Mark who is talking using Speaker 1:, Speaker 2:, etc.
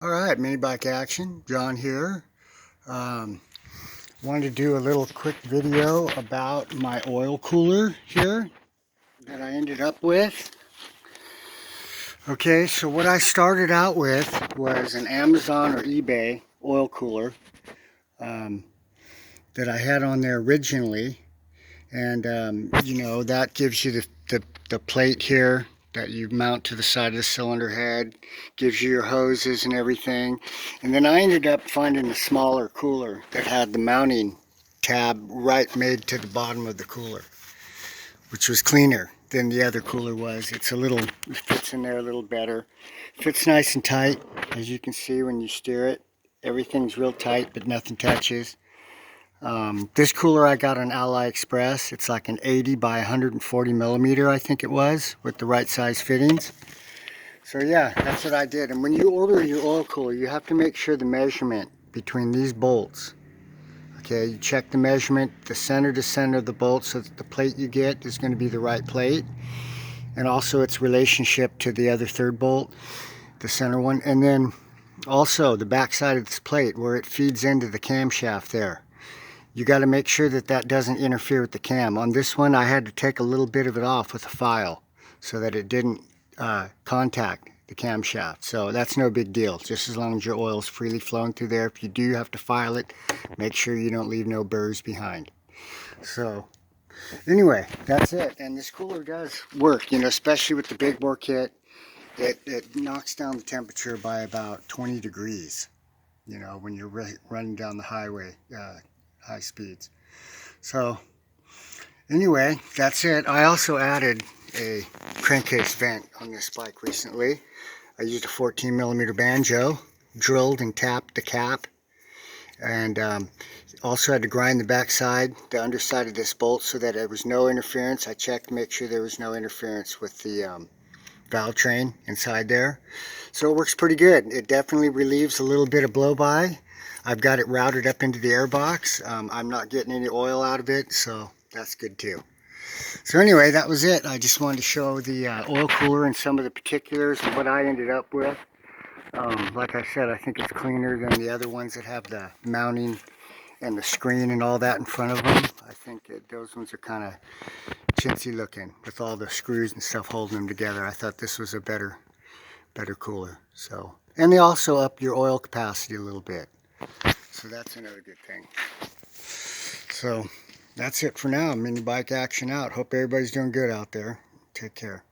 Speaker 1: All right, mini bike action. John here. Um, Wanted to do a little quick video about my oil cooler here that I ended up with. Okay, so what I started out with was an Amazon or eBay oil cooler um, that I had on there originally. And, that gives you the plate here that you mount to the side of the cylinder head, gives you your hoses and everything. And then I ended up finding a smaller cooler that had the mounting tab right made to the bottom of the cooler, which was cleaner than the other cooler was. It fits in there a little better. Fits nice and tight, as you can see when you steer it. Everything's real tight, but nothing touches. This cooler I got on AliExpress. It's like an 80 by 140 millimeter, I think it was, with the right size fittings. So yeah, that's what I did. And when you order your oil cooler, you have to make sure the measurement between these bolts. Okay, you check the measurement, the center to center of the bolt, so that the plate you get is going to be the right plate. And also its relationship to the other third bolt, the center one. And then also the back side of this plate where it feeds into the camshaft there. You got to make sure that that doesn't interfere with the cam. On this one, I had to take a little bit of it off with a file so that it didn't contact the camshaft. So that's no big deal, just as long as your oil is freely flowing through there. If you do have to file it, make sure you don't leave no burrs behind. So anyway, that's it. And this cooler does work, especially with the big bore kit. It knocks down the temperature by about 20 degrees, when you're running down the highway. High speeds. So anyway, that's it. I also added a crankcase vent on this bike recently. I used a 14 millimeter banjo, drilled and tapped the cap, and also had to grind the backside, the underside of this bolt, so that there was no interference. I checked to make sure there was no interference with the valve train inside there. So it works pretty good. It definitely relieves a little bit of blow by. I've got it routed up into the air box. I'm not getting any oil out of it, so that's good too. So anyway, that was it. I just wanted to show the oil cooler and some of the particulars of what I ended up with. Like I said, I think it's cleaner than the other ones that have the mounting and the screen and all that in front of them. I think that those ones are kind of chintzy looking with all the screws and stuff holding them together. I thought this was a better cooler. So, and they also up your oil capacity a little bit. So that's another good thing. So that's it for now. Mini bike action out. Hope everybody's doing good out there. Take care.